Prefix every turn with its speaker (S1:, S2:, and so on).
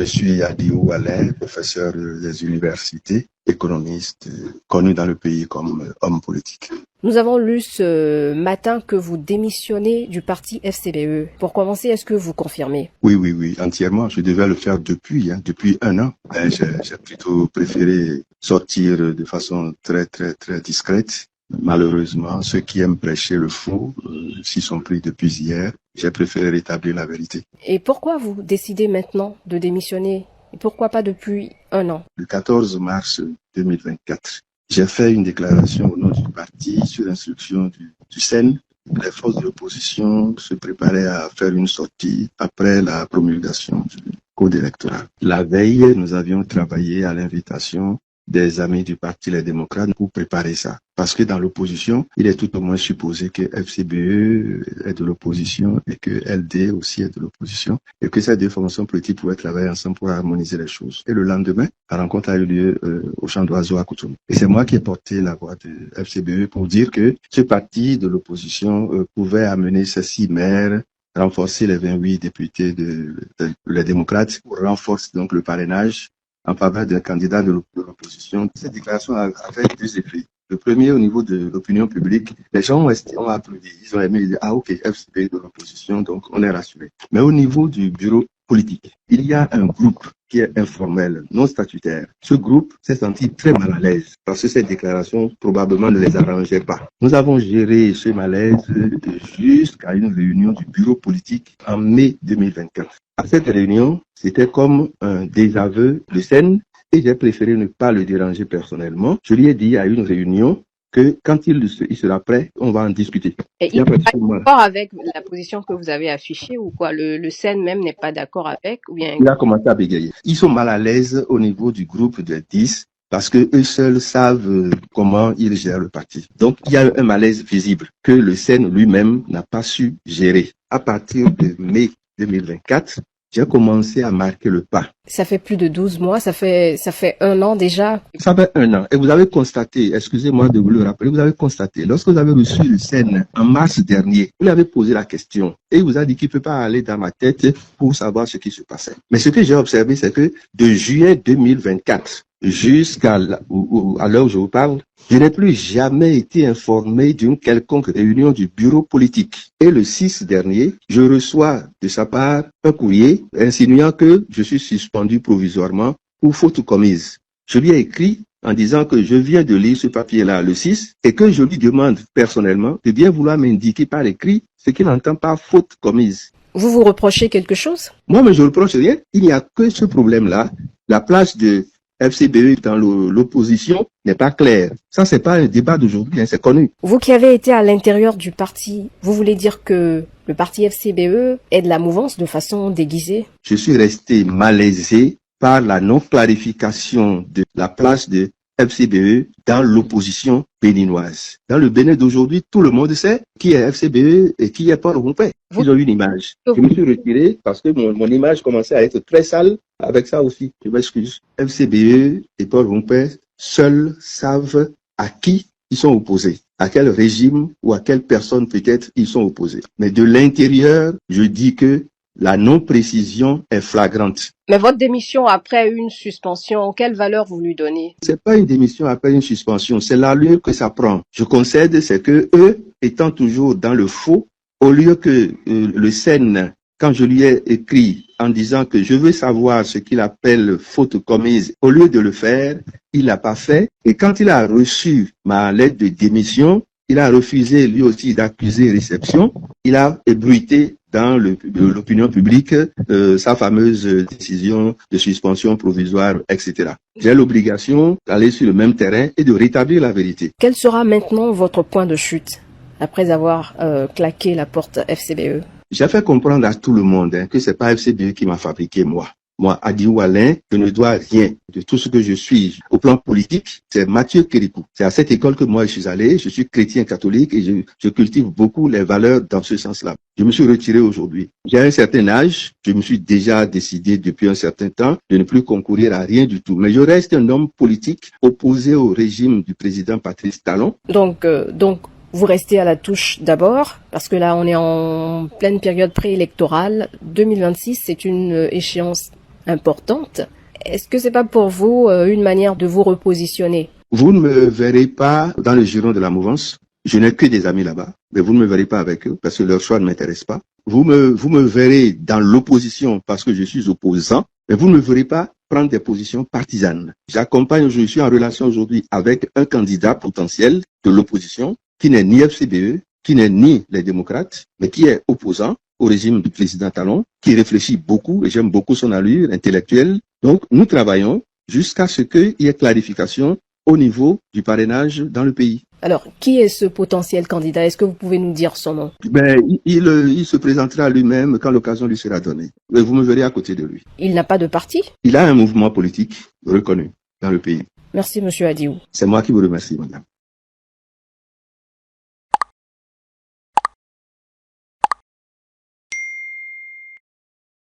S1: suis Adiou Alain, professeur des universités, économiste, connu dans le pays comme homme politique.
S2: Nous avons lu ce matin que vous démissionnez du parti FCBE. Pour commencer, est-ce que vous confirmez?
S1: Oui, entièrement. Je devais le faire depuis 1 an. J'ai plutôt préféré sortir de façon très discrète. Malheureusement, ceux qui aiment prêcher le faux s'y sont pris depuis hier. J'ai préféré rétablir la vérité.
S2: Et pourquoi vous décidez maintenant de démissionner? Et pourquoi pas depuis 1 an?
S1: Le 14 mars 2024, j'ai fait une déclaration au nom du parti sur instruction du SEN. Les forces de l'opposition se préparaient à faire une sortie après la promulgation du code électoral. La veille, nous avions travaillé à l'invitation des amis du Parti Les Démocrates pour préparer ça. Parce que dans l'opposition, il est tout au moins supposé que FCBE est de l'opposition et que LD aussi est de l'opposition et que ces deux formations politiques pourraient travailler ensemble pour harmoniser les choses. Et le lendemain, la rencontre a eu lieu au Champ d'Oiseau à Cotonou. Et c'est moi qui ai porté la voix de FCBE pour dire que ce parti de l'opposition pouvait amener ses 6 maires, renforcer les 28 députés les démocrates, pour renforcer donc le parrainage en faveur d'un candidat de l'opposition. Cette déclaration a fait 2 effets. Le premier, au niveau de l'opinion publique, les gens ont applaudi. Ils ont aimé, ils disent, ok, FCB de l'opposition, donc on est rassuré. Mais au niveau du bureau politique, il y a un groupe qui est informel, non statutaire. Ce groupe s'est senti très mal à l'aise parce que cette déclaration probablement ne les arrangeait pas. Nous avons géré ce malaise jusqu'à une réunion du bureau politique en mai 2024. À cette réunion, c'était comme un désaveu de scène et j'ai préféré ne pas le déranger personnellement. Je lui ai dit à une réunion que quand il sera prêt, on va en discuter.
S2: Et il n'est pas d'accord avec la position que vous avez affichée ou quoi? Le SEN même n'est pas d'accord avec ou bien...
S1: Il a commencé à bégayer. Ils sont mal à l'aise au niveau du groupe de 10 parce que eux seuls savent comment ils gèrent le parti. Donc, il y a un malaise visible que le SEN lui-même n'a pas su gérer. À partir de mai 2024, j'ai commencé à marquer le pas.
S2: Ça fait plus de 12 mois, ça fait 1 an déjà.
S1: Ça fait 1 an. Et vous avez constaté, excusez-moi de vous le rappeler, vous avez constaté, lorsque vous avez reçu le SEN en mars dernier, vous lui avez posé la question et il vous a dit qu'il ne peut pas aller dans ma tête pour savoir ce qui se passait. Mais ce que j'ai observé, c'est que de juillet 2024 jusqu'à l'heure où je vous parle, je n'ai plus jamais été informé d'une quelconque réunion du bureau politique. Et le 6 dernier, je reçois de sa part un courrier insinuant que je suis suspendu provisoirement pour faute commise. Je lui ai écrit en disant que je viens de lire ce papier-là le 6 et que je lui demande personnellement de bien vouloir m'indiquer par écrit ce qu'il entend par faute commise.
S2: Vous vous reprochez quelque chose?
S1: Moi, mais je ne reproche rien. Il n'y a que ce problème-là. La place de FCBE dans l'opposition n'est pas claire. Ça, c'est pas un débat d'aujourd'hui, c'est connu.
S2: Vous qui avez été à l'intérieur du parti, vous voulez dire que le parti FCBE est de la mouvance de façon déguisée?
S1: Je suis resté malaisé par la non-clarification de la place de FCBE dans l'opposition béninoise. Dans le Bénin d'aujourd'hui, tout le monde sait qui est FCBE et qui est Paul Rompé. Ils ont une image. Je me suis retiré parce que mon image commençait à être très sale avec ça aussi. Je m'excuse. FCBE et Paul Rompé seuls savent à qui ils sont opposés, à quel régime ou à quelle personne peut-être ils sont opposés. Mais de l'intérieur, je dis que la non-précision est flagrante.
S2: Mais votre démission après une suspension, quelle valeur vous lui donnez?
S1: C'est pas une démission après une suspension, c'est l'allure que ça prend. Je concède, c'est que eux, étant toujours dans le faux, au lieu que le SEN, quand je lui ai écrit en disant que je veux savoir ce qu'il appelle faute commise, au lieu de le faire, il l'a pas fait. Et quand il a reçu ma lettre de démission, il a refusé lui aussi d'accuser réception. Il a ébruité dans l'opinion publique sa fameuse décision de suspension provisoire, etc. J'ai l'obligation d'aller sur le même terrain et de rétablir la vérité.
S2: Quel sera maintenant votre point de chute après avoir claqué la porte FCBE?
S1: J'ai fait comprendre à tout le monde que c'est pas FCBE qui m'a fabriqué moi. Moi, Adiou Alain, je ne dois rien de tout ce que je suis au plan politique. C'est Mathieu Kérékou. C'est à cette école que moi je suis allé. Je suis chrétien catholique et je cultive beaucoup les valeurs dans ce sens-là. Je me suis retiré aujourd'hui. J'ai un certain âge. Je me suis déjà décidé depuis un certain temps de ne plus concourir à rien du tout. Mais je reste un homme politique opposé au régime du président Patrice Talon.
S2: Donc, vous restez à la touche d'abord, parce que là, on est en pleine période préélectorale. 2026, c'est une échéance importante. Est-ce que c'est pas pour vous une manière de vous repositionner?
S1: Vous ne me verrez pas dans le giron de la mouvance. Je n'ai que des amis là-bas, mais vous ne me verrez pas avec eux parce que leur choix ne m'intéresse pas. Vous me verrez dans l'opposition parce que je suis opposant, mais vous ne me verrez pas prendre des positions partisanes. Je suis en relation aujourd'hui avec un candidat potentiel de l'opposition qui n'est ni FCBE, qui n'est ni les démocrates, mais qui est opposant au régime du président Talon, qui réfléchit beaucoup, et j'aime beaucoup son allure intellectuelle. Donc, nous travaillons jusqu'à ce qu'il y ait clarification au niveau du parrainage dans le pays.
S2: Alors, qui est ce potentiel candidat? Est-ce que vous pouvez nous dire son nom?
S1: Il se présentera lui-même quand l'occasion lui sera donnée. Et vous me verrez à côté de lui.
S2: Il n'a pas de parti?
S1: Il a un mouvement politique reconnu dans le pays.
S2: Merci, Monsieur Adiou.
S1: C'est moi qui vous remercie, madame.